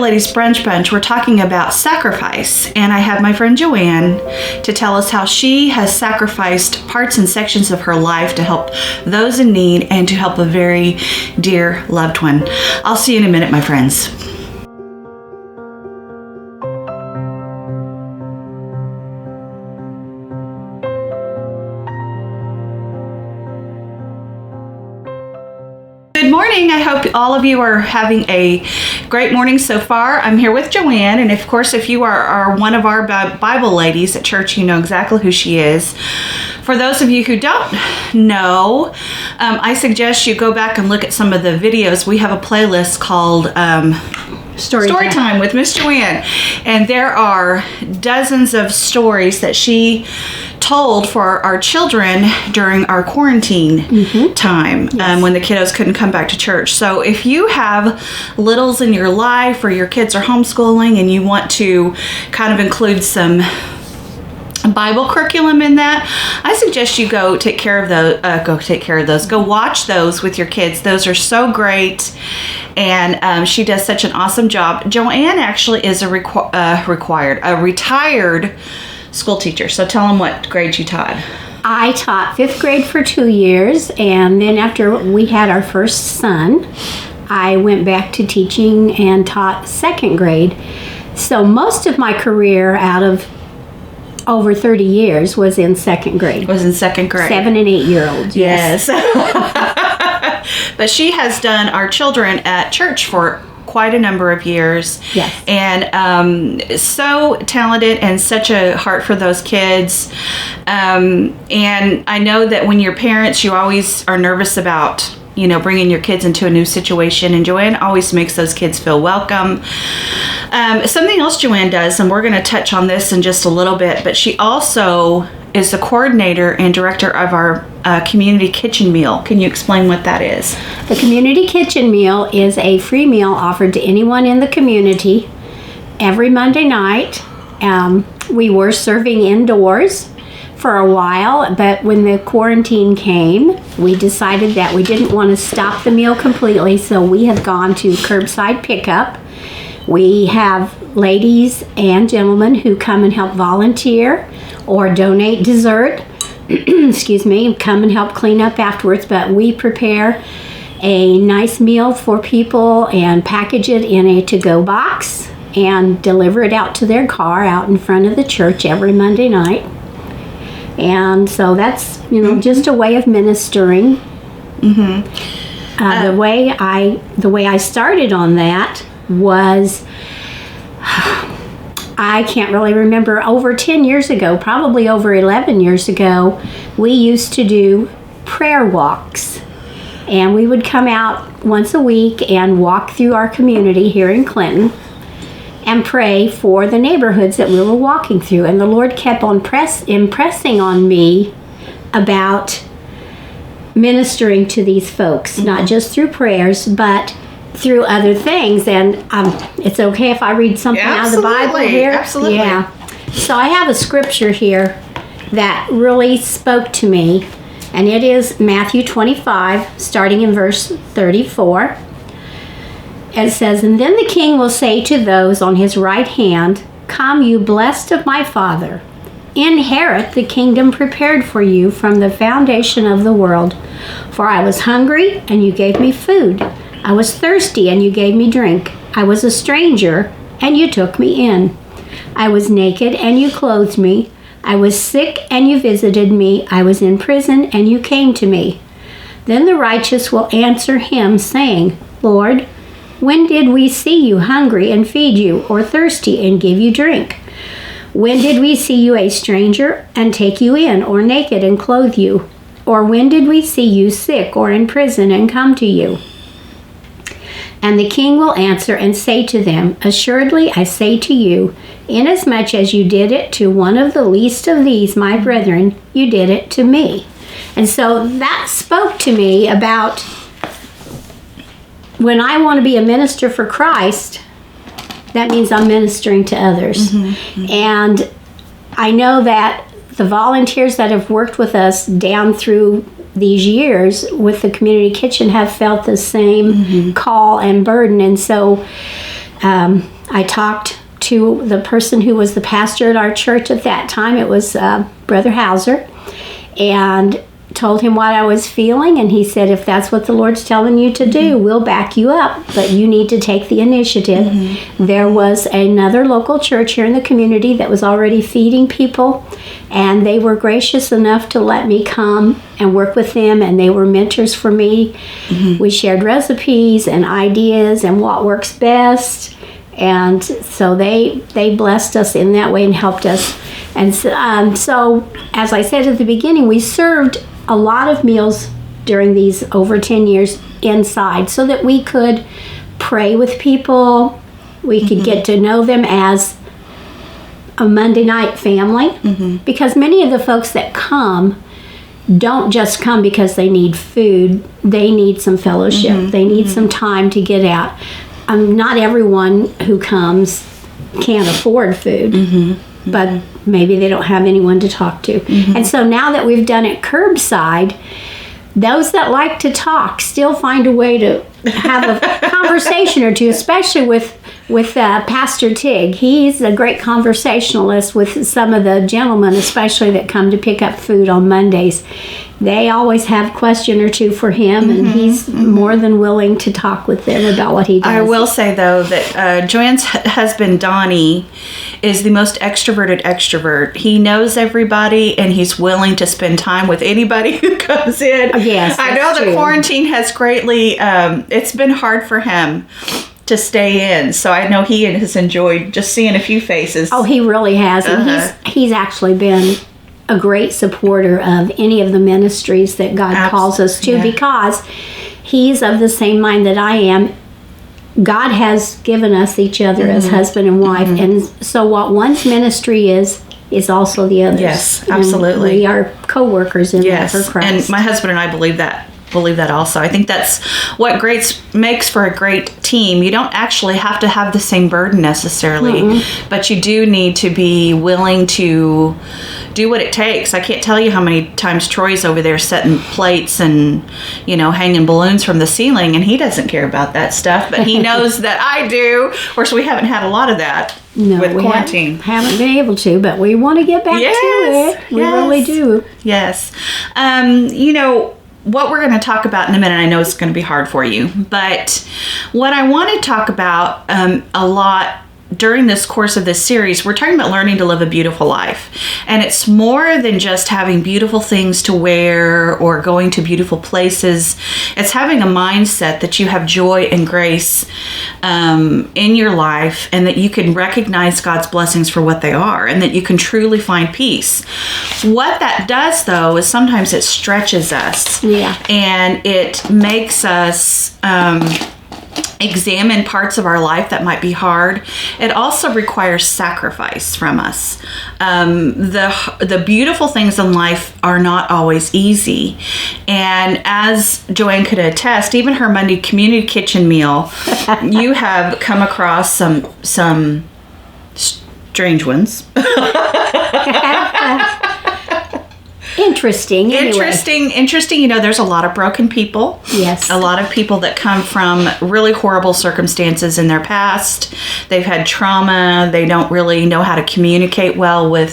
Bible Ladies Brunch Bunch, we're talking about sacrifice, and I have my friend Joann to tell us how she has sacrificed parts and sections of her life to help those in need and to help a very dear loved one. I'll see you in a minute, my friends. Good morning. I hope all of you are having a great morning so far. I'm here with Joann, and of course, if you are one of our Bible ladies at church, you know exactly who she is. For those of you who don't know, I suggest you go back and look at some of the videos. We have a playlist called Story Time with Miss Joann, and there are dozens of stories that she told for our children during our quarantine time, when the kiddos couldn't come back to church. So if you have littles in your life or your kids are homeschooling and you want to kind of include some Bible curriculum in that, I suggest you go take care of those. Go watch those with your kids. Those are so great, and she does such an awesome job. Joann actually is a retired school teacher. So tell them what grade you taught. I taught 5th grade for 2 years, and then after we had our first son, I went back to teaching and taught 2nd grade. So most of my career out of over 30 years was in 2nd grade. 7 and 8 year olds. Yes. But she has done our children at church for quite a number of years. Yes. And so talented and such a heart for those kids. And I know that when you're parents, you always are nervous about, bringing your kids into a new situation, and Joann always makes those kids feel welcome. Something else Joann does, and we're going to touch on this in just a little bit, but she also is the coordinator and director of our community kitchen meal. Can you explain what that is? The community kitchen meal is a free meal offered to anyone in the community every Monday night. We were serving indoors for a while, but when the quarantine came, we decided that we didn't want to stop the meal completely, so we have gone to curbside pickup. We have ladies and gentlemen who come and help volunteer or donate dessert, come and help clean up afterwards, but we prepare a nice meal for people and package it in a to-go box and deliver it out to their car out in front of the church every Monday night. And so that's, just a way of ministering. The way I started on that was, I can't really remember, over 10 years ago, probably over 11 years ago, we used to do prayer walks. And we would come out once a week and walk through our community here in Clinton and pray for the neighborhoods that we were walking through. And the Lord kept on impressing on me about ministering to these folks, not just through prayers, but through other things. And it's okay if I read something out of the Bible here? Absolutely. Yeah. So I have a scripture here that really spoke to me, and it is Matthew 25, starting in verse 34. It says, "And then the king will say to those on his right hand, 'Come, you blessed of my Father, inherit the kingdom prepared for you from the foundation of the world. For I was hungry, and you gave me food. I was thirsty, and you gave me drink. I was a stranger, and you took me in. I was naked, and you clothed me. I was sick, and you visited me. I was in prison, and you came to me.' Then the righteous will answer him, saying, 'Lord, when did we see you hungry and feed you, or thirsty and give you drink? When did we see you a stranger and take you in, or naked and clothe you? Or when did we see you sick or in prison and come to you?' And the king will answer and say to them, 'Assuredly I say to you, inasmuch as you did it to one of the least of these, my brethren, you did it to me.'" And so that spoke to me about when I want to be a minister for Christ, that means I'm ministering to others. And I know that the volunteers that have worked with us down through these years with the community kitchen have felt the same call and burden. And so I talked to the person who was the pastor at our church at that time. It was Brother Hauser, and told him what I was feeling, and he said, if that's what the Lord's telling you to do, we'll back you up, but you need to take the initiative. There was another local church here in the community that was already feeding people, and they were gracious enough to let me come and work with them, and they were mentors for me. We shared recipes and ideas and what works best, and so they blessed us in that way and helped us. And so, as I said at the beginning, we served a lot of meals during these over 10 years inside so that we could pray with people. We could get to know them as a Monday night family, because many of the folks that come don't just come because they need food. They need some fellowship. They need some time to get out. Not everyone who comes can't afford food. But maybe they don't have anyone to talk to. And so now that we've done it curbside, those that like to talk still find a way to have a conversation or two, especially with Pastor Teague. He's a great conversationalist with some of the gentlemen, especially that come to pick up food on Mondays. They always have a question or two for him, and he's more than willing to talk with them about what he does. I will say, though, that Joann's husband, Donnie, is the most extroverted extrovert. He knows everybody, and he's willing to spend time with anybody who comes in. Yes, I know that quarantine has greatly, it's been hard for him to stay in. So I know he has enjoyed just seeing a few faces. Oh, he really has. And he's actually been a great supporter of any of the ministries that God calls us to, because he's of the same mind that I am. God has given us each other as husband and wife, and so what one's ministry is also the other's. Yes, absolutely. And we are co-workers in that for Christ. And my husband and I believe that also. I think that's what makes for a great team. You don't actually have to have the same burden necessarily, but you do need to be willing to do what it takes. I can't tell you how many times Troy's over there setting plates and, hanging balloons from the ceiling, and he doesn't care about that stuff, but he knows that I do. Of course, we haven't had a lot of that with quarantine. Haven't been able to, but we want to get back to it. We really do. Yes. What we're going to talk about in a minute, I know it's going to be hard for you, but what I want to talk about a lot during this course of this series, we're talking about learning to live a beautiful life. And it's more than just having beautiful things to wear or going to beautiful places. It's having a mindset that you have joy and grace in your life, and that you can recognize God's blessings for what they are, and that you can truly find peace. What that does, though, is sometimes it stretches us. Yeah. And it makes us examine parts of our life that might be hard. It also requires sacrifice from us. The beautiful things in life are not always easy. And as Joann could attest, even her Monday community kitchen meal, you have come across some strange ones. Interesting. Interesting. There's a lot of broken people. Yes. A lot of people that come from really horrible circumstances in their past. They've had trauma. They don't really know how to communicate well they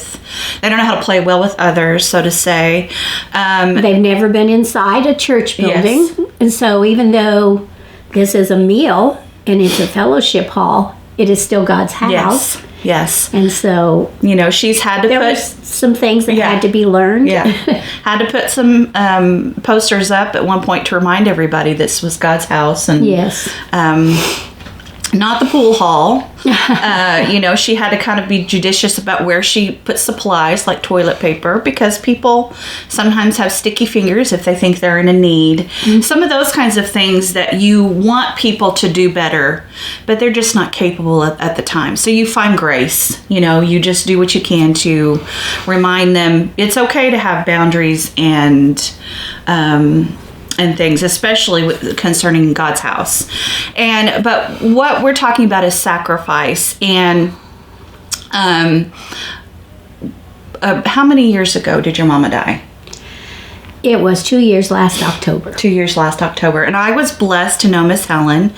don't know how to play well with others, so to say. They've never been inside a church building. Yes. And so even though this is a meal and it's a fellowship hall, it is still God's house. Yes. And so, she's had to there was some things that had to be learned. Yeah. Had to put some posters up at one point to remind everybody this was God's house. And yes. Not the pool hall. She had to kind of be judicious about where she put supplies like toilet paper, because people sometimes have sticky fingers if they think they're in a need. Mm-hmm. Some of those kinds of things that you want people to do better, but they're just not capable at the time. So you find grace. You just do what you can to remind them it's okay to have boundaries and things, especially concerning God's house. But what we're talking about is sacrifice. And how many years ago did your mama die? It was 2 years last October. 2 years last October. And I was blessed to know Miss Helen.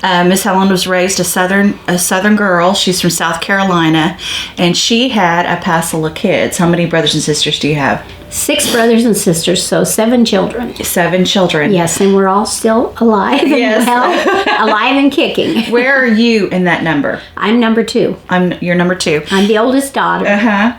Miss Helen was raised a southern girl. She's from South Carolina. And she had a passel of kids. How many brothers and sisters do you have? 6 brothers and sisters, so 7 children. 7 children. Yes, and we're all still alive and Yes. well, alive and kicking. Where are you in that number? I'm number 2. You're number 2. I'm the oldest daughter. Uh-huh.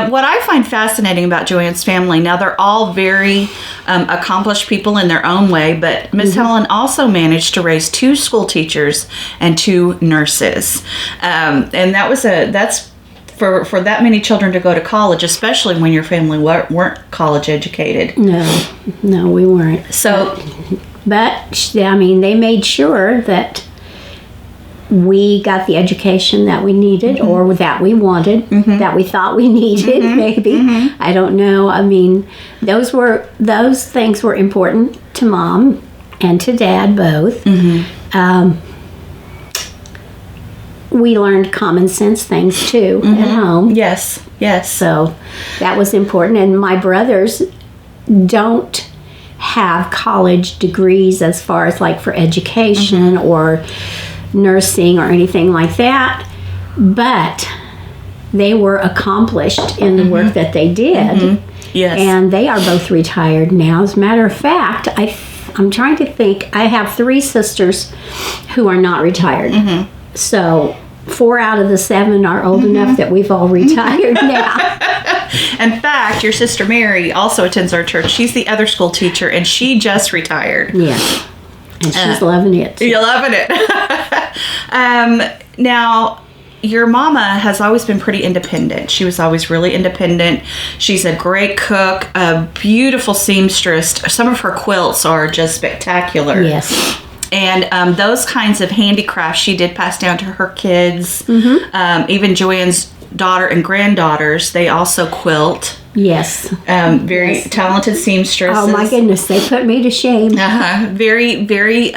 What I find fascinating about Joann's family, now they're all very accomplished people in their own way, but Miss Helen also managed to raise 2 school teachers and 2 nurses. And that's for that many children to go to college, especially when your family weren't college educated. No, we weren't. So, But, I mean, they made sure that we got the education that we needed or that we wanted, that we thought we needed, maybe. I don't know. I mean, those things were important to Mom and to Dad both. We learned common sense things too at home. yes. So that was important. And my brothers don't have college degrees as far as like for education or nursing or anything like that, but they were accomplished in the work that they did. Yes. And they are both retired now. As a matter of fact, I'm trying to think. I have 3 sisters who are not retired. So 4 out of the 7 are old enough that we've all retired now. In fact, your sister Mary also attends our church. She's the other school teacher, and she just retired. Yeah. And she's loving it. You're loving it. Now, your mama has always been pretty independent. She was always really independent. She's a great cook, a beautiful seamstress. Some of her quilts are just spectacular. Yes. And those kinds of handicrafts she did pass down to her kids. Even Joann's daughter and granddaughters, they also quilt. Yes. Very talented seamstresses. Oh my goodness, they put me to shame. Very, very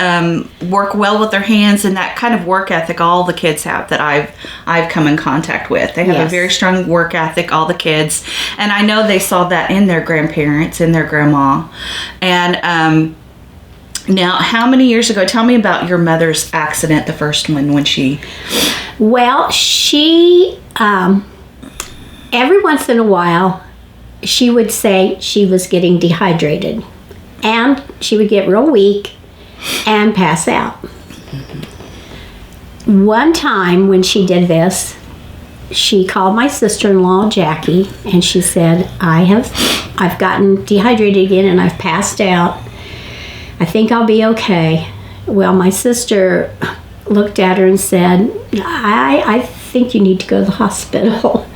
work well with their hands, and that kind of work ethic all the kids have that I've come in contact with. They have a very strong work ethic, all the kids, and I know they saw that in their grandparents, in their grandma. And now, how many years ago? Tell me about your mother's accident, the first one when she. Well, she every once in a while, she would say she was getting dehydrated, and she would get real weak and pass out. One time when she did this, she called my sister-in-law Jackie, and she said, I've gotten dehydrated again and I've passed out. I think I'll be okay. Well, my sister looked at her and said, I think you need to go to the hospital.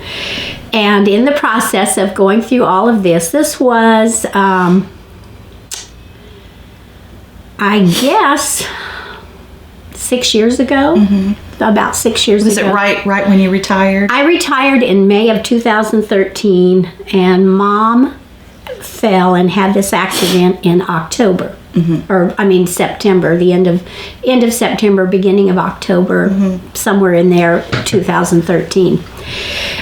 And in the process of going through all of this was, I guess, 6 years ago. About 6 years ago. Was it right when you retired? I retired in May of 2013, and Mom fell and had this accident in October. September, the end of September, beginning of October, somewhere in there, 2013.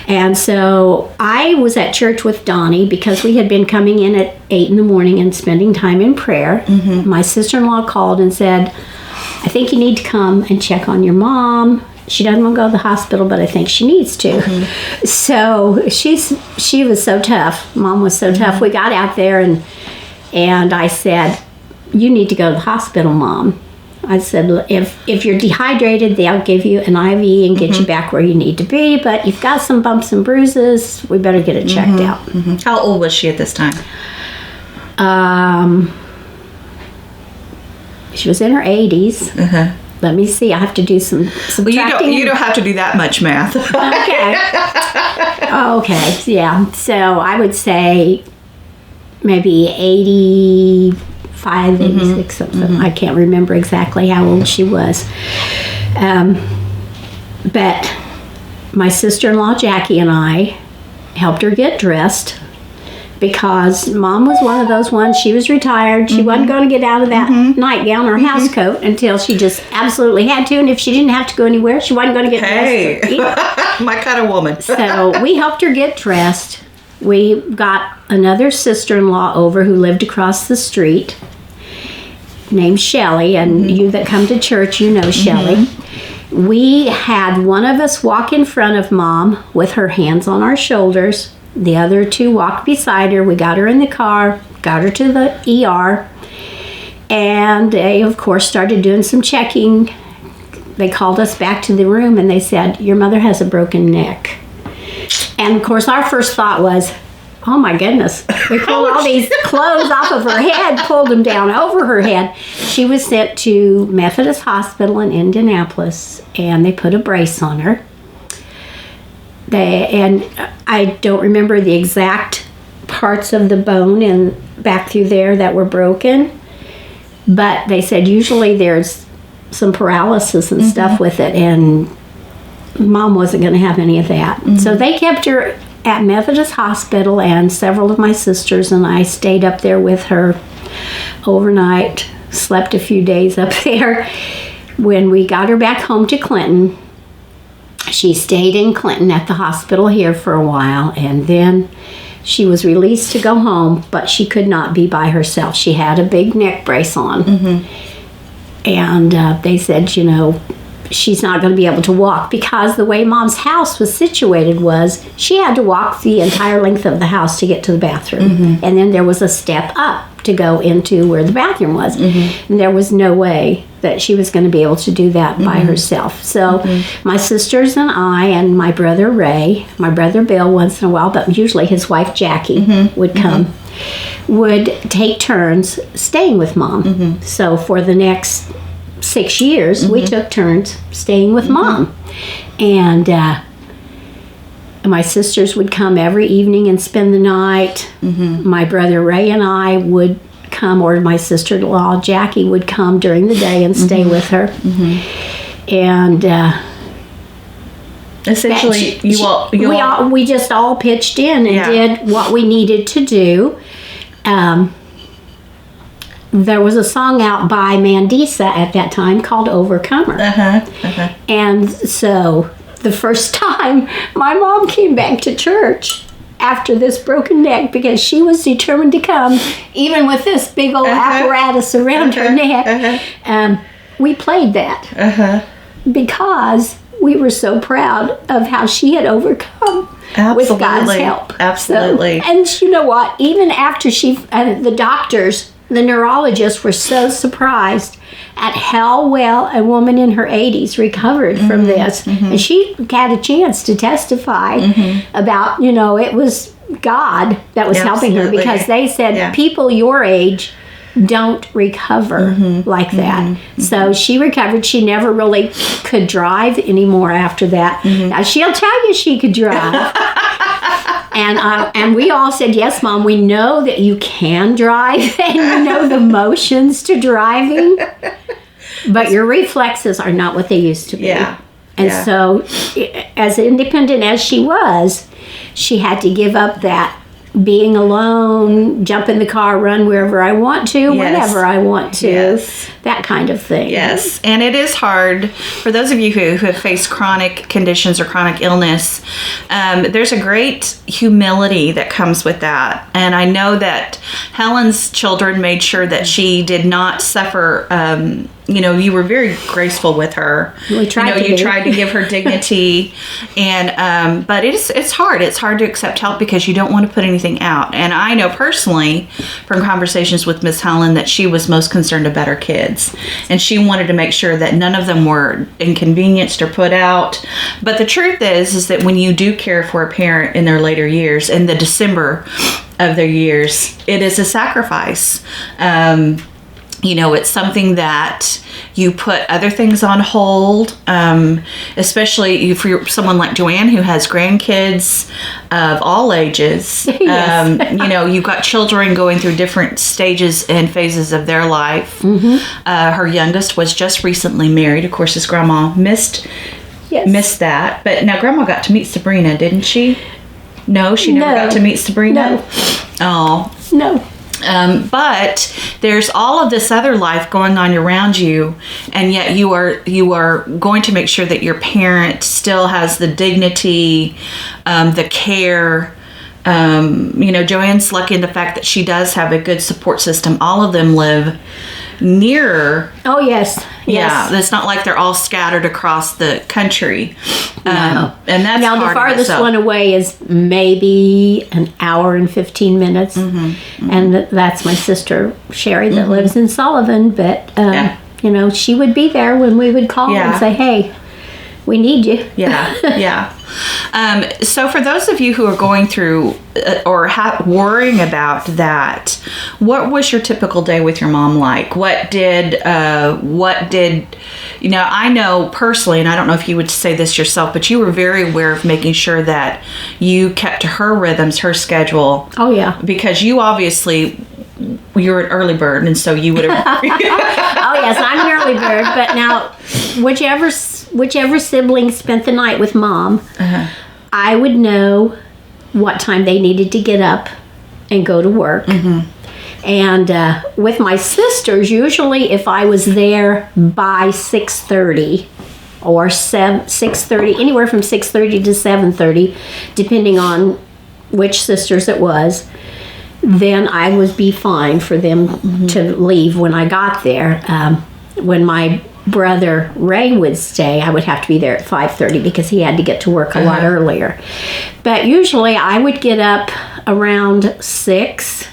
And so I was at church with Donnie because we had been coming in at 8 in the morning and spending time in prayer. My sister-in-law called and said, I think you need to come and check on your mom. She doesn't want to go to the hospital, but I think she needs to. So she was so tough. Mom was so tough. We got out there and I said, you need to go to the hospital, Mom. I said, if you're dehydrated, they'll give you an IV and get you back where you need to be. But you've got some bumps and bruises. We better get it checked out. How old was she at this time? She was in her 80s. Let me see. I have to do some subtracting. Well, you don't have to do that much math. Okay. Yeah. So I would say maybe 85, 86, something. I can't remember exactly how old she was. But my sister-in-law Jackie and I helped her get dressed because Mom was one of those ones. She was retired. She wasn't going to get out of that nightgown or house coat until she just absolutely had to. And if she didn't have to go anywhere, she wasn't going to get dressed. My kind of woman. So we helped her get dressed. we got another sister-in-law over who lived across the street named Shelley, and you that come to church, you know Shelley. We had one of us walk in front of Mom with her hands on our shoulders. The other two walked beside her. We got her in the car, got her to the ER, and they, of course, started doing some checking. They called us back to the room and they said, your mother has a broken neck. And of course, our first thought was, oh my goodness, we pulled all these clothes off of her head, pulled them down over her head. She was sent to Methodist Hospital in Indianapolis, and they put a brace on her. And I don't remember the exact parts of the bone and back through there that were broken, but they said usually there's some paralysis and stuff with it, and Mom wasn't going to have any of that. So they kept her at Methodist Hospital, and several of my sisters and I stayed up there with her overnight, slept a few days up there. When we got her back home to Clinton, she stayed in Clinton at the hospital here for a while, and then she was released to go home, but she could not be by herself. She had a big neck brace on. And they said, you know, she's not going to be able to walk, because the way Mom's house was situated was she had to walk the entire length of the house to get to the bathroom. And then there was a step up to go into where the bathroom was. And there was no way that she was going to be able to do that by herself. So my sisters and I and my brother Ray, my brother Bill once in a while, but usually his wife Jackie would come, would take turns staying with Mom. So for the next 6 years, we took turns staying with Mom. And my sisters would come every evening and spend the night. My brother Ray and I would come, or my sister-in-law Jackie would come during the day and stay with her. And essentially, we just all pitched in and did what we needed to do. There was a song out by Mandisa at that time called Overcomer. And so the first time my mom came back to church after this broken neck, because she was determined to come, even with this big old apparatus around her neck, we played that because we were so proud of how she had overcome with God's help. Absolutely. So, and you know what? Even after the doctors, the neurologists were so surprised at how well a woman in her 80s recovered from this. And she had a chance to testify about, you know, it was God that was helping her, because they said people your age don't recover like that. So she recovered. She never really could drive anymore after that. Now, she'll tell you she could drive. And we all said, yes, Mom, we know that you can drive and you know the motions to driving, but your reflexes are not what they used to be. And so, as independent as she was, she had to give up that being alone, jump in the car, run wherever I want to, whenever I want to, that kind of thing. Yes, and it is hard for those of you who have faced chronic conditions or chronic illness. There's a great humility that comes with that, and I know that Helen's children made sure that she did not suffer. You know, you were very graceful with her. We tried you tried to give her dignity, and but it's hard. It's hard to accept help because you don't want to put anything out. And I know personally from conversations with Miss Helen that she was most concerned about her kids, and she wanted to make sure that none of them were inconvenienced or put out. But the truth is that when you do care for a parent in their later years, in the December of their years, it is a sacrifice. You know, it's something that you put other things on hold, especially for someone like Joann who has grandkids of all ages. You know, you've got children going through different stages and phases of their life. Her youngest was just recently married. Of course, his grandma missed that. But now Grandma got to meet Sabrina, didn't she? No, she never got to meet Sabrina? No. Oh. No. But there's all of this other life going on around you, and yet you are going to make sure that your parent still has the dignity, the care, Joann's lucky in the fact that she does have a good support system. All of them live near. Oh, yes. Yeah, it's not like they're all scattered across the country. No. And that's now, the farthest one away is maybe an hour and 15 minutes. And that's my sister, Sherry, that lives in Sullivan. But, she would be there when we would call and say, hey, we need you. Yeah. So for those of you who are going through or worrying about that, what was your typical day with your mom like? What did I know personally, and I don't know if you would say this yourself, but you were very aware of making sure that you kept to her rhythms, her schedule. Oh, yeah. Because you're an early bird, and so you would have. Oh, yes, I'm an early bird. But now, whichever sibling spent the night with Mom, I would know what time they needed to get up and go to work. And with my sisters, usually if I was there by 6:30 or 6:30, anywhere from 6:30 to 7:30, depending on which sisters it was, then I would be fine for them to leave when I got there. When my brother Ray would stay, I would have to be there at 5:30 because he had to get to work a lot earlier. But usually I would get up around 6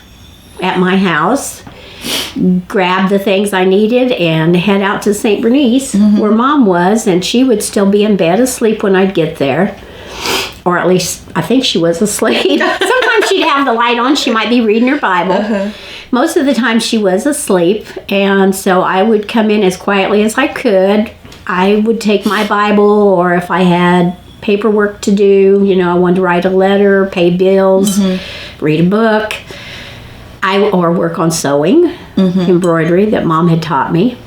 at my house, grab the things I needed, and head out to St. Bernice, where Mom was, and she would still be in bed asleep when I'd get there. Or at least I think she was asleep. Sometimes she'd have the light on. She might be reading her Bible. Most of the time she was asleep. And so I would come in as quietly as I could. I would take my Bible, or if I had paperwork to do, I wanted to write a letter, pay bills, read a book, or work on sewing, embroidery that Mom had taught me.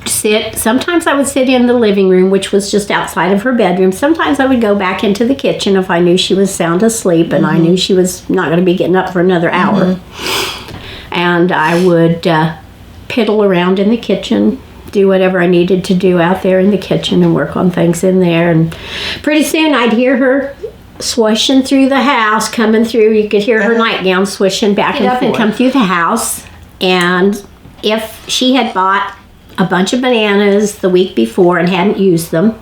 Sometimes I would sit in the living room, which was just outside of her bedroom. Sometimes I would go back into the kitchen if I knew she was sound asleep and I knew she was not going to be getting up for another hour. And I would piddle around in the kitchen, do whatever I needed to do out there in the kitchen and work on things in there. And pretty soon I'd hear her swishing through the house, coming through. You could hear her nightgown swishing back and up and come through the house. And if she had bought a bunch of bananas the week before and hadn't used them,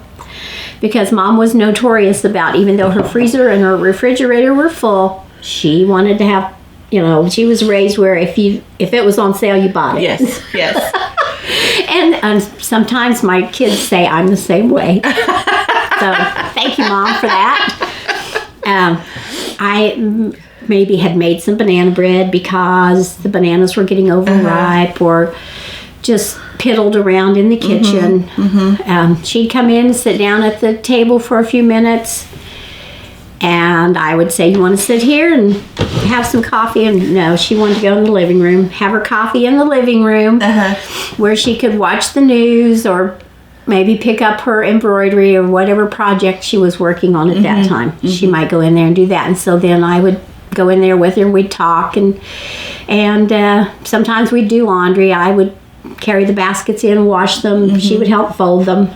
because Mom was notorious about, even though her freezer and her refrigerator were full, she wanted to have, she was raised where if it was on sale, you bought it. Yes. And sometimes my kids say I'm the same way. So thank you, Mom, for that. I maybe had made some banana bread because the bananas were getting overripe, or just piddled around in the kitchen. She'd come in and sit down at the table for a few minutes, and I would say, you want to sit here and have some coffee? And no, she wanted to go in the living room, have her coffee in the living room, where she could watch the news or maybe pick up her embroidery or whatever project she was working on at that time. She might go in there and do that. And so then I would go in there with her and we'd talk, and sometimes we'd do laundry. I would carry the baskets in and wash them. She would help fold them.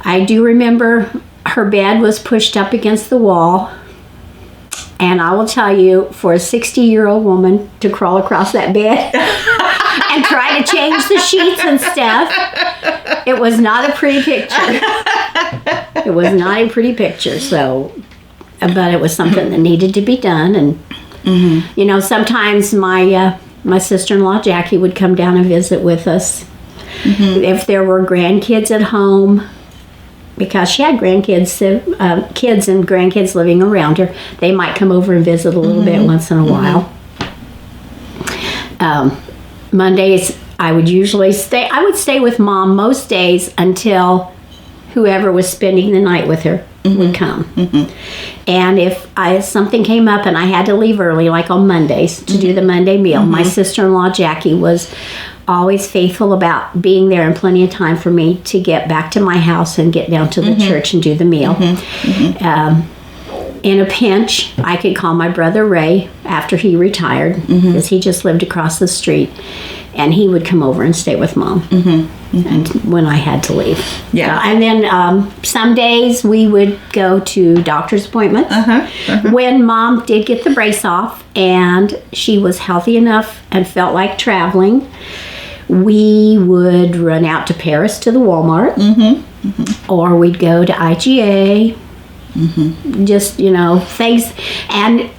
I do remember her bed was pushed up against the wall, and I will tell you, for a 60-year-old woman to crawl across that bed and try to change the sheets and stuff, it was not a pretty picture. It was not a pretty picture. So, but it was something that needed to be done. And sometimes my sister-in-law, Jackie, would come down and visit with us. If there were grandkids at home, because she had kids and grandkids living around her, they might come over and visit a little bit once in a while. Mondays, I would stay with Mom most days until whoever was spending the night with her would come. And if something came up and I had to leave early, like on Mondays to do the Monday meal, my sister-in-law Jackie was always faithful about being there and plenty of time for me to get back to my house and get down to the church and do the meal. in a pinch, I could call my brother Ray after he retired, because he just lived across the street, and he would come over and stay with Mom. And when I had to leave. Yeah. And then some days we would go to doctor's appointments. When Mom did get the brace off and she was healthy enough and felt like traveling, we would run out to Paris to the Walmart, or we'd go to IGA, just, things. And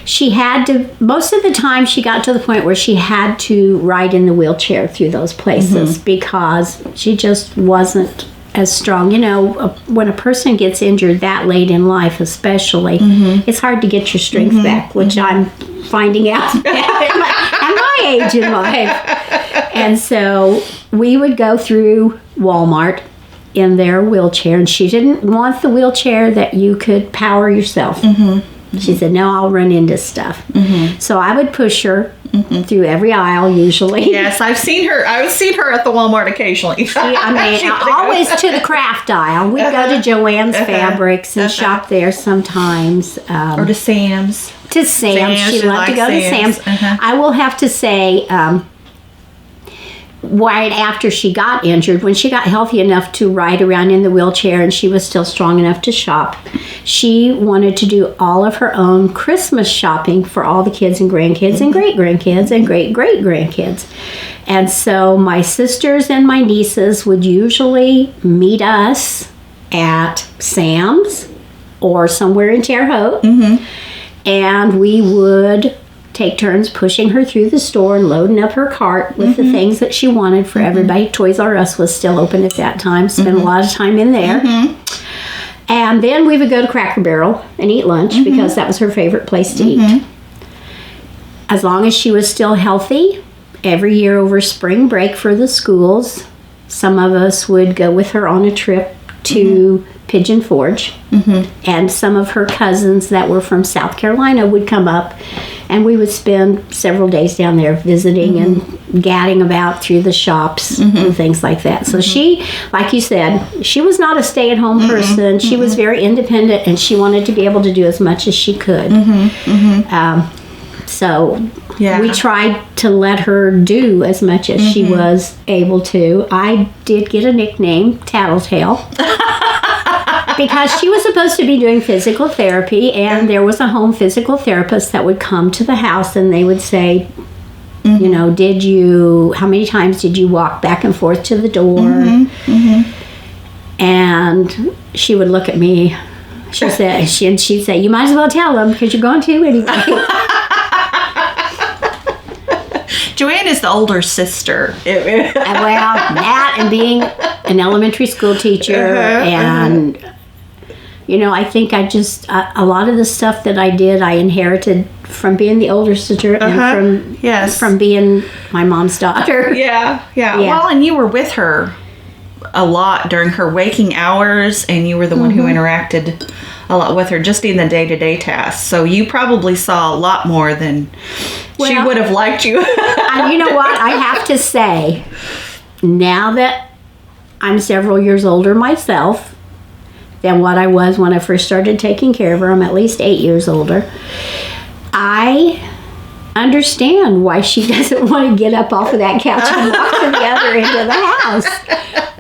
she had to, most of the time she got to the point where she had to ride in the wheelchair through those places because she just wasn't as strong. When a person gets injured that late in life especially, it's hard to get your strength back, which I'm finding out at my age in life. And so we would go through Walmart in their wheelchair, and she didn't want the wheelchair that you could power yourself. She said, no, I'll run into stuff. So I would push her through every aisle usually. Yes, I've seen her at the Walmart occasionally. Always to the craft aisle. We'd go to Joann's Fabrics and shop there sometimes. Or to Sam's. To Sam's. She loved to go to Sam's. I will have to say, right after she got injured, when she got healthy enough to ride around in the wheelchair and she was still strong enough to shop, she wanted to do all of her own Christmas shopping for all the kids and grandkids and great-grandkids and great-great-grandkids. And so my sisters and my nieces would usually meet us at Sam's or somewhere in Terre Haute, and we would take turns pushing her through the store and loading up her cart with the things that she wanted for everybody. Toys R Us was still open at that time. Spent a lot of time in there. And then we would go to Cracker Barrel and eat lunch because that was her favorite place to eat. As long as she was still healthy, every year over spring break for the schools, some of us would go with her on a trip to Pigeon Forge. And some of her cousins that were from South Carolina would come up, and we would spend several days down there visiting and gadding about through the shops and things like that. So she, like you said, she was not a stay-at-home person. She was very independent, and she wanted to be able to do as much as she could. So we tried to let her do as much as she was able to. I did get a nickname, Tattletale. Because she was supposed to be doing physical therapy, and there was a home physical therapist that would come to the house, and they would say, how many times did you walk back and forth to the door? And she would look at me. She'd say, you might as well tell them because you're going to anyway. Joann is the older sister. Well, that and being an elementary school teacher and... I think a lot of the stuff that I did, I inherited from being the older sister and from being my mom's daughter. Yeah. Well, and you were with her a lot during her waking hours, and you were the one who interacted a lot with her just in the day-to-day tasks. So you probably saw a lot more than she would have liked you. And you know what? I have to say, now that I'm several years older myself than what I was when I first started taking care of her. I'm at least 8 years older. I understand why she doesn't want to get up off of that couch and walk to the other end of the house.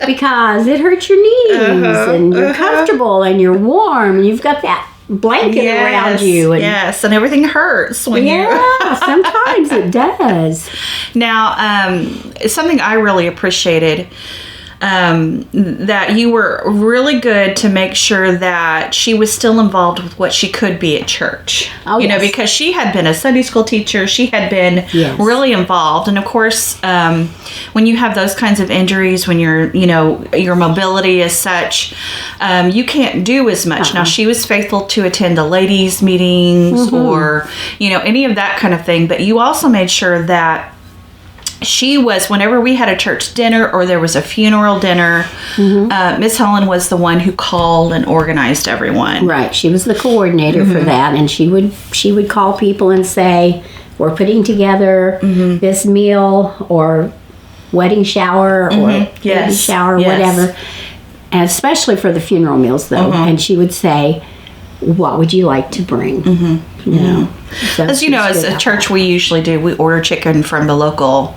Because it hurts your knees and you're comfortable and you're warm and you've got that blanket around you. And and everything hurts when sometimes it does. Now, something I really appreciated that you were really good to make sure that she was still involved with what she could be at church. Because she had been a Sunday school teacher. She had been really involved. And of course, when you have those kinds of injuries, when your mobility is such, you can't do as much. Now, she was faithful to attend the ladies' meetings or, any of that kind of thing. But you also made sure that she was, whenever we had a church dinner or there was a funeral dinner, Miss Helen was the one who called and organized everyone. Right. She was the coordinator for that, and she would call people and say, we're putting together this meal or wedding shower or baby shower, whatever. And especially for the funeral meals, though. And she would say, what would you like to bring? Mm-hmm. You know. So as you know, as a church, we usually do. We order chicken from the local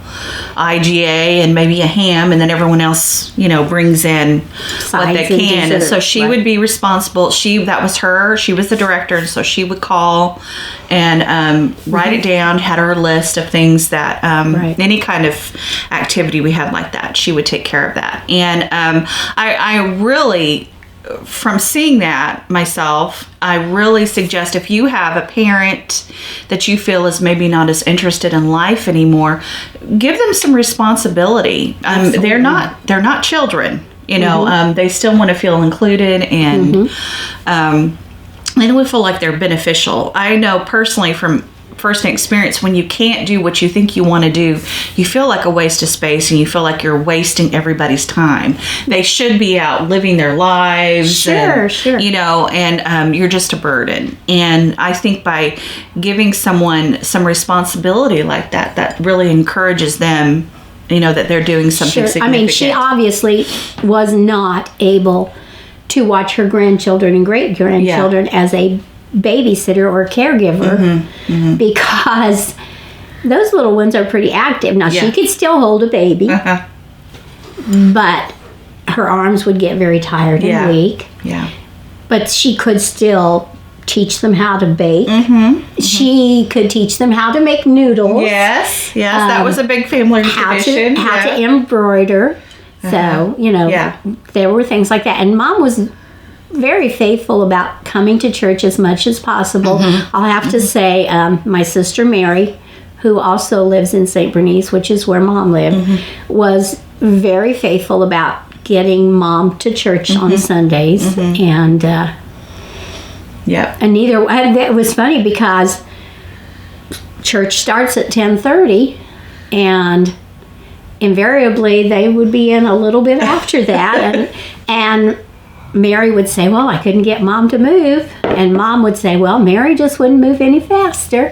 IGA and maybe a ham, and then everyone else, brings in what they can. And so she would be responsible. That was her. She was the director, and so she would call and write it down. Had her list of things that any kind of activity we had like that, she would take care of that. And I really, from seeing that myself, I really suggest if you have a parent that you feel is maybe not as interested in life anymore, give them some responsibility. They're not children, they still want to feel included, and they will feel like they're beneficial. I know personally from first-hand experience, when you can't do what you think you want to do, you feel like a waste of space, and you feel like you're wasting everybody's time. They should be out living their lives. Sure. And you're just a burden. And I think by giving someone some responsibility like that, that really encourages them, that they're doing something significant. I mean, she obviously was not able to watch her grandchildren and great-grandchildren as a babysitter or caregiver, because those little ones are pretty active. Now, she could still hold a baby, but her arms would get very tired and weak. Yeah. But she could still teach them how to bake. She could teach them how to make noodles. Yes, that was a big family tradition. How to embroider. So, there were things like that. And Mom was very faithful about coming to church as much as possible. I'll have to say, my sister Mary, who also lives in St. Bernice, which is where Mom lived, was very faithful about getting Mom to church on Sundays. And and it was funny because church starts at 10:30, and invariably they would be in a little bit after that, and Mary would say, well, I couldn't get Mom to move. And Mom would say, well, Mary just wouldn't move any faster.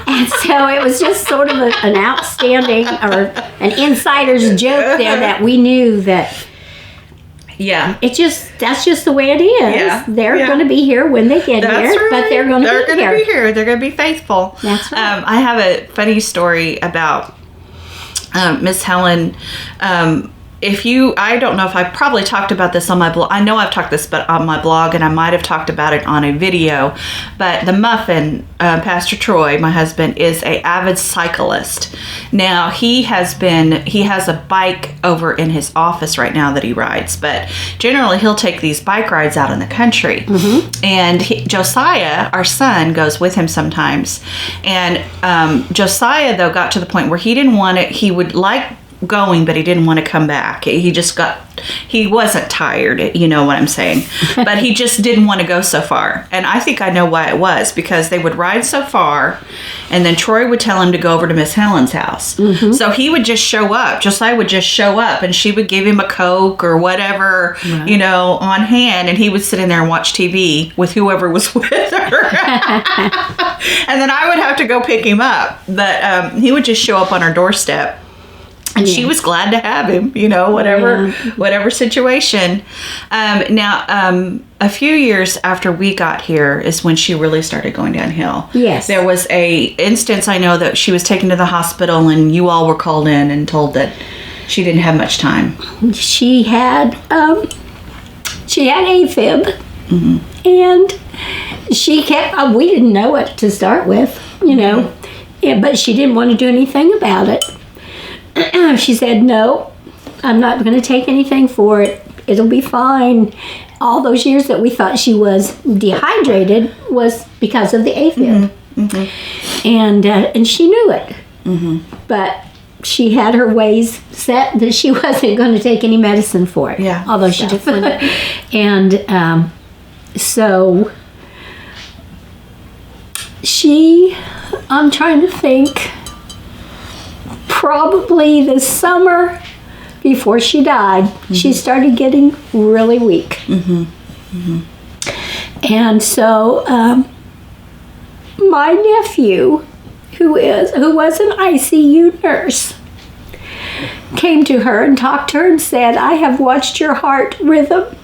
And so it was just sort of an outstanding or an insider's joke there that we knew that that's just the way it is. They're going to be here when they get here, but they're going to be here. They're going to be faithful. That's right. I have a funny story about Miss Helen. I don't know if I probably talked about this on my blog. I know I've talked this on my blog, and I might have talked about it on a video, but the Muffin, Pastor Troy, my husband, is an avid cyclist. Now, he has a bike over in his office right now that he rides, but generally he'll take these bike rides out in the country. And Josiah, our son, goes with him sometimes. And Josiah, though, got to the point where he didn't want it. He would like going, but he didn't want to come back. He wasn't tired, you know what I'm saying, but he just didn't want to go so far. And I think I know why it was, because they would ride so far, and then Troy would tell him to go over to Miss Helen's house. So he would just show up. Josiah would just show up, and she would give him a Coke or whatever, on hand, and he would sit in there and watch TV with whoever was with her. And then I would have to go pick him up, but he would just show up on our doorstep. And she was glad to have him, whatever situation. Now, a few years after we got here is when she really started going downhill. Yes. There was a instance, I know, that she was taken to the hospital, and you all were called in and told that she didn't have much time. She had AFib, and she kept, we didn't know it to start with, but she didn't want to do anything about it. She said, no, I'm not going to take anything for it. It'll be fine. All those years that we thought she was dehydrated was because of the AFib. And she knew it. But she had her ways set that she wasn't going to take any medicine for it. Yeah. Although she just went. And so I'm trying to think, probably the summer before she died, she started getting really weak. And so my nephew, who was an ICU nurse, came to her and talked to her and said, I have watched your heart rhythm.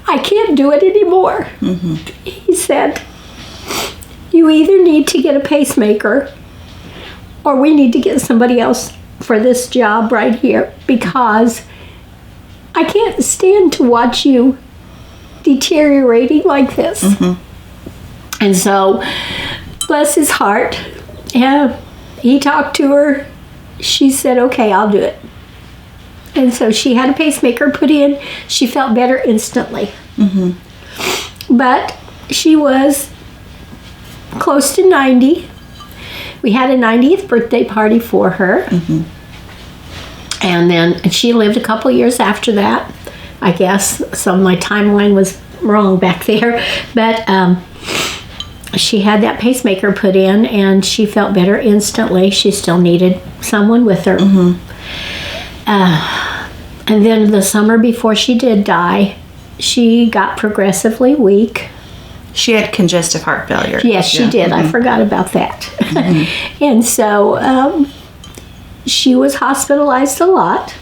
I can't do it anymore. He said, you either need to get a pacemaker or we need to get somebody else for this job right here, because I can't stand to watch you deteriorating like this. And so, bless his heart, he talked to her. She said, okay, I'll do it. And so she had a pacemaker put in. She felt better instantly. But she was close to 90. We had a 90th birthday party for her. And then she lived a couple years after that, I guess. So my timeline was wrong back there. But she had that pacemaker put in, and she felt better instantly. She still needed someone with her. And then the summer before she did die, she got progressively weak. She had congestive heart failure. Yes, she did. I forgot about that. And so she was hospitalized a lot.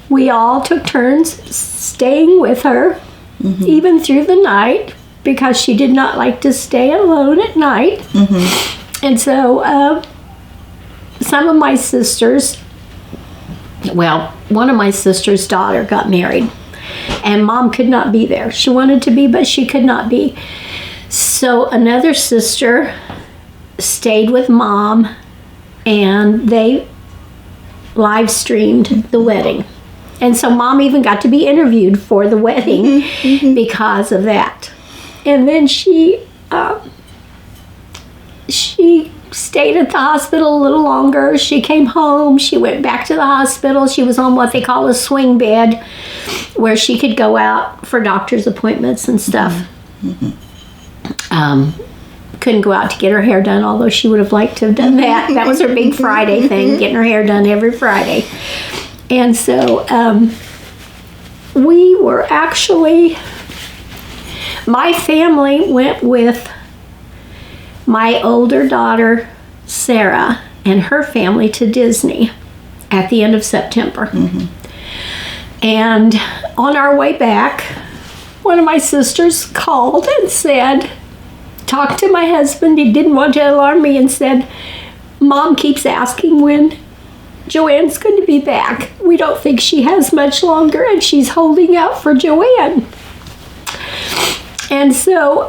We all took turns staying with her, even through the night, because she did not like to stay alone at night. And so some of my sisters, well, one of my sister's daughter got married, and Mom could not be there. She wanted to be, but she could not be. So another sister stayed with Mom, and they live streamed the wedding. And so Mom even got to be interviewed for the wedding because of that. And then she stayed at the hospital a little longer. She came home. She went back to the hospital. She was on what they call a swing bed, where she could go out for doctor's appointments and stuff. Couldn't go out to get her hair done, although she would have liked to have done that. That was her big Friday thing, getting her hair done every Friday. And so we were actually, my family went with my older daughter, Sarah, and her family to Disney at the end of September. And on our way back, one of my sisters called and said, talked to my husband, he didn't want to alarm me, and said, Mom keeps asking when Joann's going to be back. We don't think she has much longer, and she's holding out for Joann. And so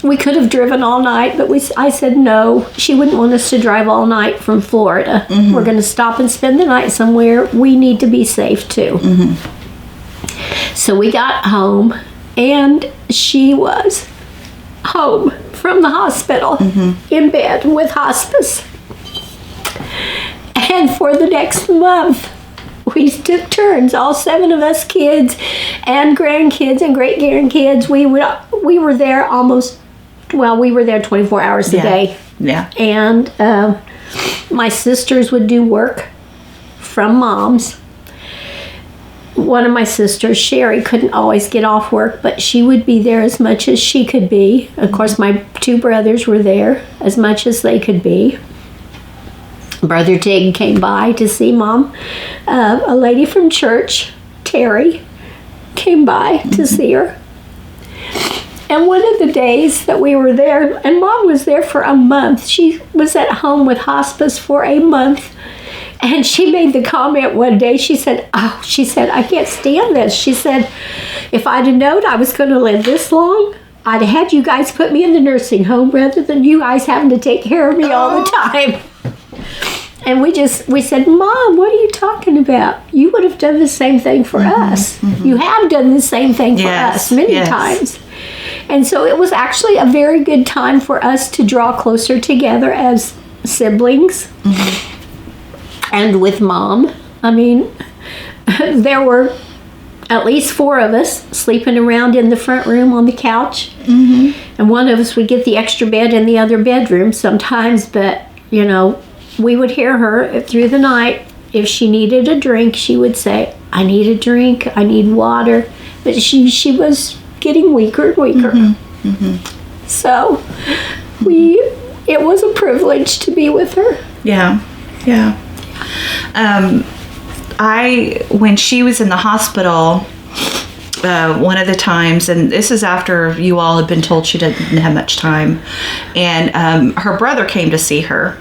we could have driven all night, but I said no. She wouldn't want us to drive all night from Florida. We're going to stop and spend the night somewhere. We need to be safe too. So we got home, and she was home from the hospital in bed with hospice. And for the next month, we took turns, all 7 of us, kids and grandkids and great-grandkids. We were there we were there 24 hours a day. And my sisters would do work from Mom's. One of my sisters, Sherry, couldn't always get off work, but she would be there as much as she could be. Of course, my 2 brothers were there as much as they could be. Brother Teague came by to see Mom. A lady from church, Terry, came by to see her. And one of the days that we were there, and Mom was there for a month. She was at home with hospice for a month. And she made the comment one day, she said, I can't stand this. She said, if I'd have known I was going to live this long, I'd have had you guys put me in the nursing home rather than you guys having to take care of me all the time. And we said, Mom, what are you talking about? You would have done the same thing for us. You have done the same thing for us many times. And so it was actually a very good time for us to draw closer together as siblings. And with Mom. I mean, there were at least 4 of us sleeping around in the front room on the couch. And one of us would get the extra bed in the other bedroom sometimes, but, we would hear her through the night. If she needed a drink, she would say, I need a drink, I need water. But she was getting weaker and weaker. So it was a privilege to be with her. When she was in the hospital, one of the times, and this is after you all had been told she didn't have much time, and her brother came to see her,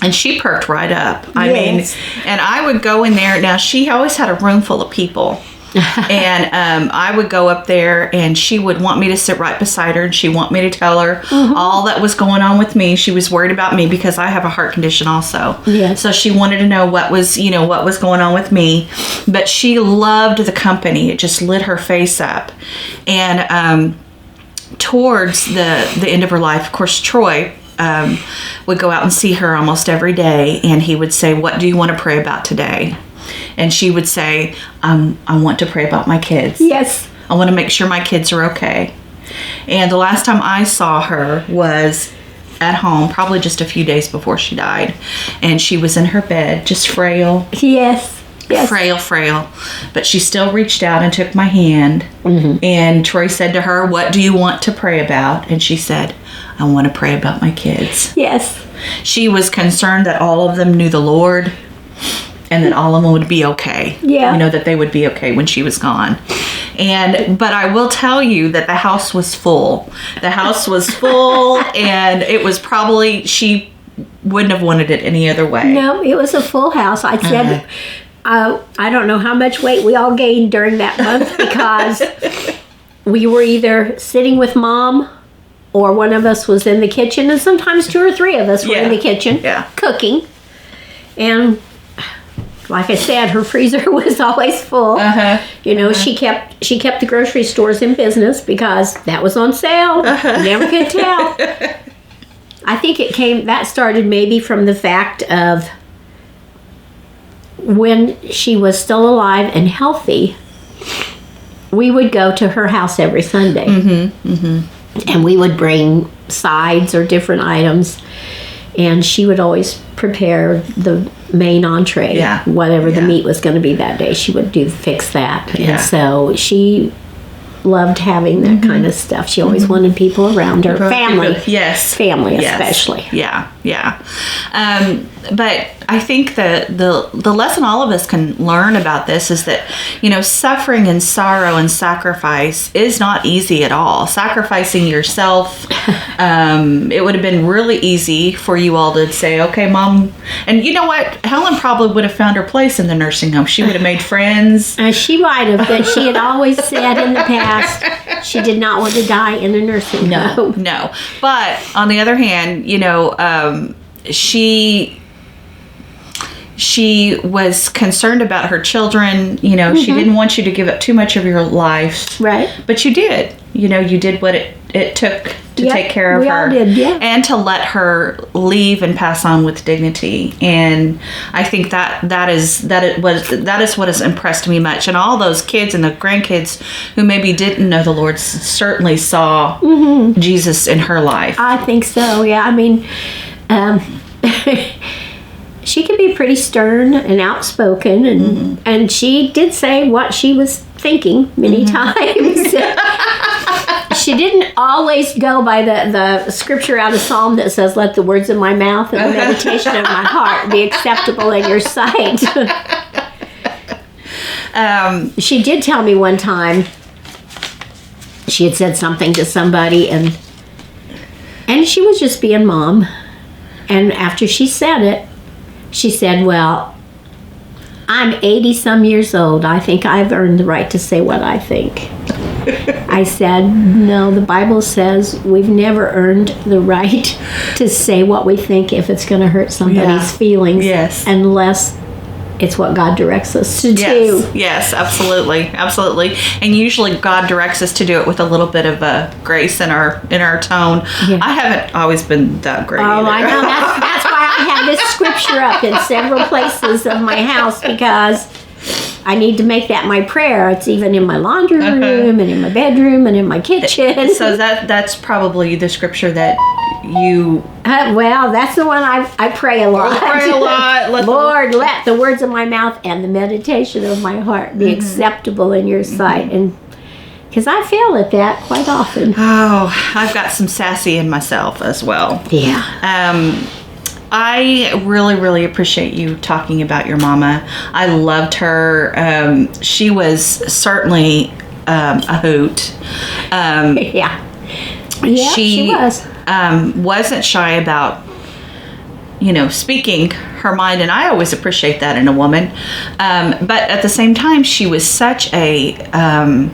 and she perked right up. I mean, and I would go in there. Now, she always had a room full of people. And I would go up there, and she would want me to sit right beside her, and she'd want me to tell her all that was going on with me. She was worried about me because I have a heart condition also. Yes. So she wanted to know what was going on with me. But she loved the company. It just lit her face up. And towards the end of her life, of course, Troy would go out and see her almost every day, and he would say, "What do you want to pray about today?" And she would say, I want to pray about my kids. Yes. I want to make sure my kids are okay. And the last time I saw her was at home, probably just a few days before she died. And she was in her bed, just frail. Yes. Yes. Frail. But she still reached out and took my hand. And Troy said to her, "What do you want to pray about?" And she said, "I want to pray about my kids." Yes. She was concerned that all of them knew the Lord, and that all of them would be okay. Yeah. That they would be okay when she was gone. But I will tell you that the house was full. The house was full, and it was probably, she wouldn't have wanted it any other way. No, it was a full house. I said, I don't know how much weight we all gained during that month because we were either sitting with Mom, or one of us was in the kitchen, and sometimes 2 or 3 of us were in the kitchen cooking. And like I said, her freezer was always full. She kept the grocery stores in business because that was on sale. You never could tell. I think that started maybe from the fact of when she was still alive and healthy, we would go to her house every Sunday. And we would bring sides or different items, and she would always prepare the main entree, whatever the meat was going to be that day. She would fix that. And so she loved having that kind of stuff. She always wanted people around her. Family. Yes. Family especially. Yeah. But I think the lesson all of us can learn about this is that, suffering and sorrow and sacrifice is not easy at all. Sacrificing yourself, it would have been really easy for you all to say, "Okay, Mom." And you know what? Helen probably would have found her place in the nursing home. She would have made friends. She might have, but she had always said in the past she did not want to die in a nursing home. No. But on the other hand, she was concerned about her children. She didn't want you to give up too much of your life. Right. But you did. You did what it took to take care of her. We all did, yeah. And to let her leave and pass on with dignity. And I think that is what has impressed me much. And all those kids and the grandkids who maybe didn't know the Lord certainly saw Jesus in her life. I think so, yeah. I mean, she could be pretty stern and outspoken, and she did say what she was thinking many times. She didn't always go by the scripture out of Psalm that says, "Let the words of my mouth and the meditation of my heart be acceptable in your sight." She did tell me one time she had said something to somebody, and she was just being Mom. And after she said it, she said, "Well, I'm 80-some years old. I think I've earned the right to say what I think." I said, "No, the Bible says we've never earned the right to say what we think if it's going to hurt somebody's feelings. Yes. Unless it's what God directs us to do." Yes, absolutely. And usually God directs us to do it with a little bit of grace in our tone. Yeah. I haven't always been that great. Oh, I know. That's why I have this scripture up in several places of my house, because I need to make that my prayer. It's even in my laundry room and in my bedroom and in my kitchen. So that's probably the scripture that you... well, that's the one I pray a lot. Pray a lot. Lord, let the words of my mouth and the meditation of my heart be acceptable in your sight. And because I fail at that quite often. Oh, I've got some sassy in myself as well. Yeah. I really, really appreciate you talking about your mama. I loved her. She was certainly a hoot. Yeah. Yeah, she was. Wasn't shy about, speaking her mind, and I always appreciate that in a woman. But at the same time, she was such a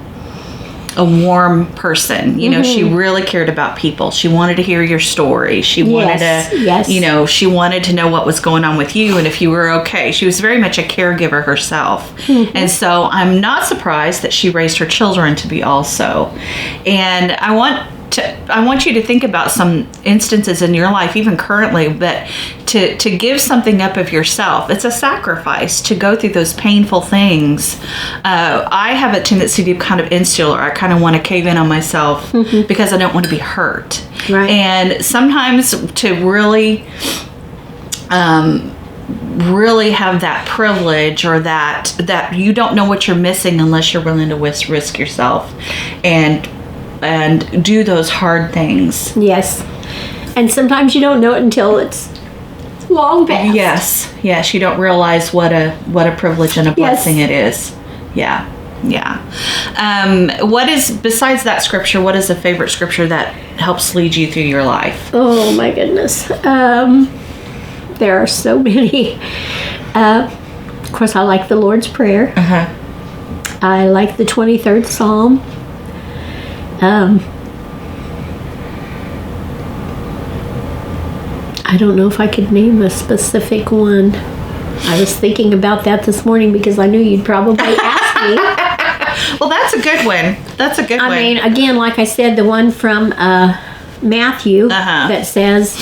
warm person. She really cared about people. She wanted to hear your story. She wanted to, she wanted to know what was going on with you and if you were okay. She was very much a caregiver herself. And so I'm not surprised that she raised her children to be also. And I want you to think about some instances in your life, even currently, that to give something up of yourself, it's a sacrifice to go through those painful things. I have a tendency to be kind of insular. I kind of want to cave in on myself because I don't want to be hurt. Right. And sometimes to really have that privilege, or that you don't know what you're missing unless you're willing to risk yourself and do those hard things. Yes. And sometimes you don't know it until it's long past. Yes. You don't realize what a privilege and a blessing it is. Yeah. What is, besides that scripture, what is a favorite scripture that helps lead you through your life? Oh my goodness. There are so many. Of course, I like the Lord's Prayer. I like the 23rd Psalm. I don't know if I could name a specific one. I was thinking about that this morning because I knew you'd probably ask me. Well, that's a good one. I mean, again, like I said, the one from Matthew that says,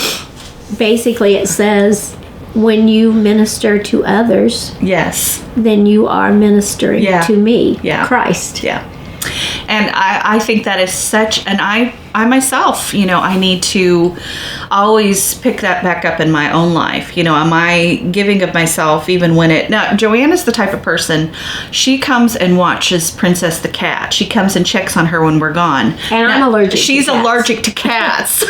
basically it says, when you minister to others, then you are ministering to me, Christ. And I think that is such, and I myself, I need to always pick that back up in my own life. Am I giving of myself even when now, Joann is the type of person, she comes and watches Princess the cat. She comes and checks on her when we're gone. And I'm allergic She's to cats. allergic to cats.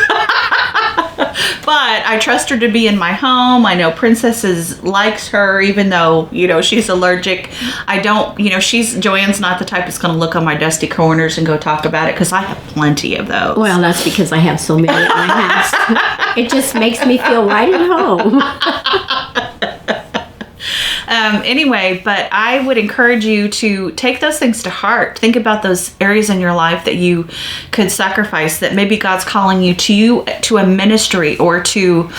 But I trust her to be in my home. I know Princess likes her, even though, she's allergic. I don't, Joann's not the type that's going to look on my dusty corners and go talk about it, because I have plenty of those. Well, that's because I have so many at my house. It just makes me feel right at home. Anyway, but I would encourage you to take those things to heart. Think about those areas in your life that you could sacrifice, that maybe God's calling you to a ministry, or to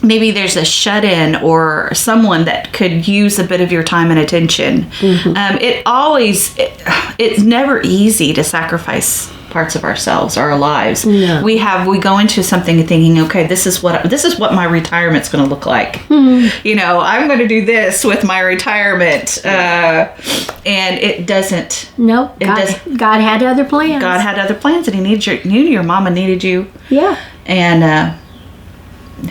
maybe there's a shut-in or someone that could use a bit of your time and attention. It's never easy to sacrifice parts of ourselves, our lives. No. We go into something thinking, okay, this is what my retirement's going to look like. I'm going to do this with my retirement, and it doesn't. No, God had other plans. God had other plans, and He needed your mama needed you. Yeah, and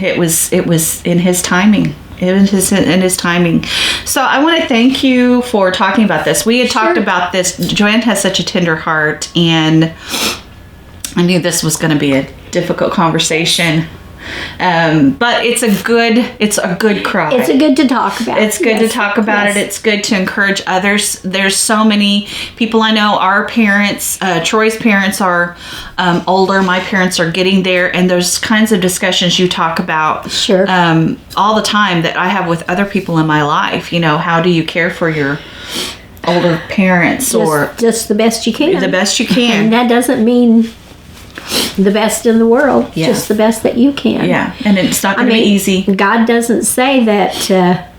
it was in His timing. It was in His timing. So I want to thank you for talking about this. We had talked about this. Joann has such a tender heart, and I knew this was going to be a difficult conversation. But it's a good cry. It's a good to talk about. It's good to talk about it. It's good to encourage others. There's so many people I know. Our parents, Troy's parents are older. My parents are getting there, and there's kinds of discussions you talk about all the time that I have with other people in my life. How do you care for your older parents, or just the best you can? The best you can. And that doesn't mean the best in the world, just the best that you can. Yeah, and it's not going to be easy. God doesn't say that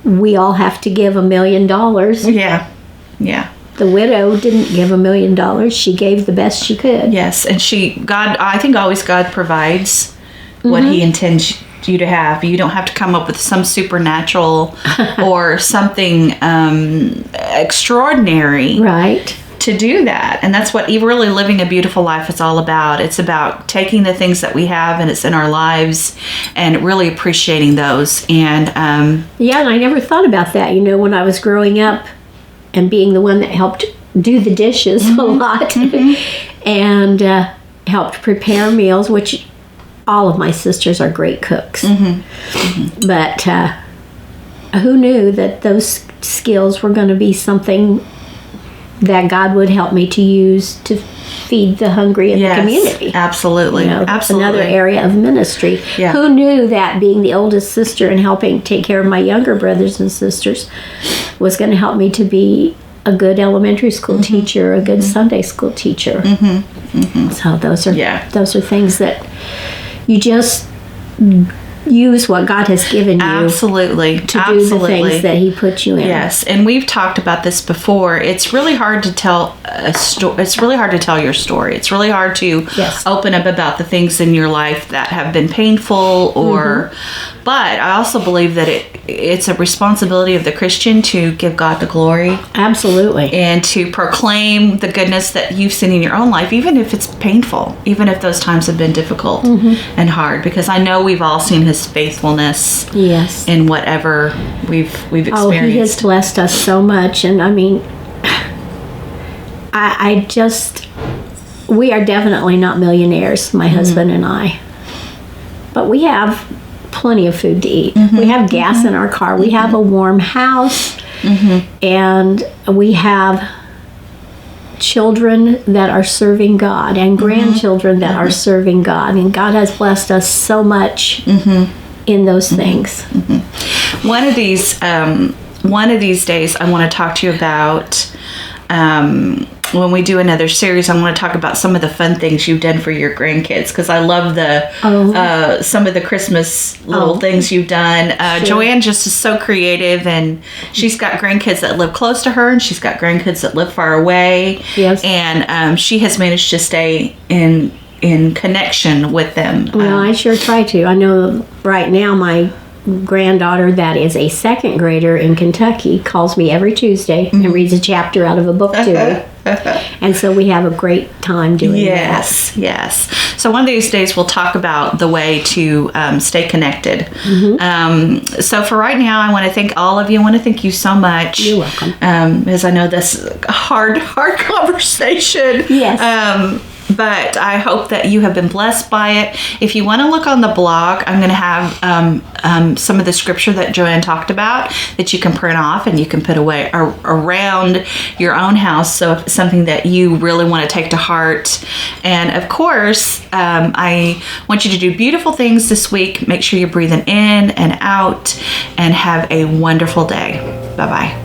we all have to give $1 million. Yeah. The widow didn't give $1 million. She gave the best she could. Yes, and I think always God provides what He intends you to have. You don't have to come up with some supernatural or something extraordinary. Right. To do that. And that's what really living a beautiful life is all about. It's about taking the things that we have and it's in our lives and really appreciating those. And and I never thought about that, when I was growing up and being the one that helped do the dishes a lot and helped prepare meals, which all of my sisters are great cooks. But who knew that those skills were going to be something that God would help me to use to feed the hungry in the community. Absolutely. Absolutely. Another area of ministry. Yeah. Who knew that being the oldest sister and helping take care of my younger brothers and sisters was going to help me to be a good elementary school teacher, a good Sunday school teacher. So those are things that you just use what God has given you Absolutely. to do the things that He put you in. Yes, and we've talked about this before. It's really hard to tell a story. It's really hard to tell your story. It's really hard to open up about the things in your life that have been painful or but I also believe that it's a responsibility of the Christian to give God the glory. Absolutely. And to proclaim the goodness that you've seen in your own life, even if it's painful, even if those times have been difficult and hard, because I know we've all seen His faithfulness in whatever we've experienced. Oh, He has blessed us so much. And I mean, we are definitely not millionaires, my husband and I. But we have plenty of food to eat. We have gas in our car. We have a warm house. And we have children that are serving God and grandchildren that are serving God. And God has blessed us so much in those things. One of these days, I want to talk to you about when we do another series. I want to talk about some of the fun things you've done for your grandkids, because I love some of the Christmas little things you've done. Joann just is so creative, and she's got grandkids that live close to her, and she's got grandkids that live far away. Yes. And she has managed to stay in connection with them. Well, I sure try to. I know right now my granddaughter that is a second grader in Kentucky calls me every Tuesday and reads a chapter out of a book to me. And so we have a great time doing that. Yes. So one of these days we'll talk about the way to stay connected. So for right now, I want to thank all of you. I want to thank you so much. You're welcome. As I know this is a hard conversation. Yes. But I hope that you have been blessed by it. If you want to look on the blog, I'm going to have some of the scripture that Joann talked about that you can print off and you can put away around your own house. So if it's something that you really want to take to heart. And of course, I want you to do beautiful things this week. Make sure you're breathing in and out and have a wonderful day. Bye-bye.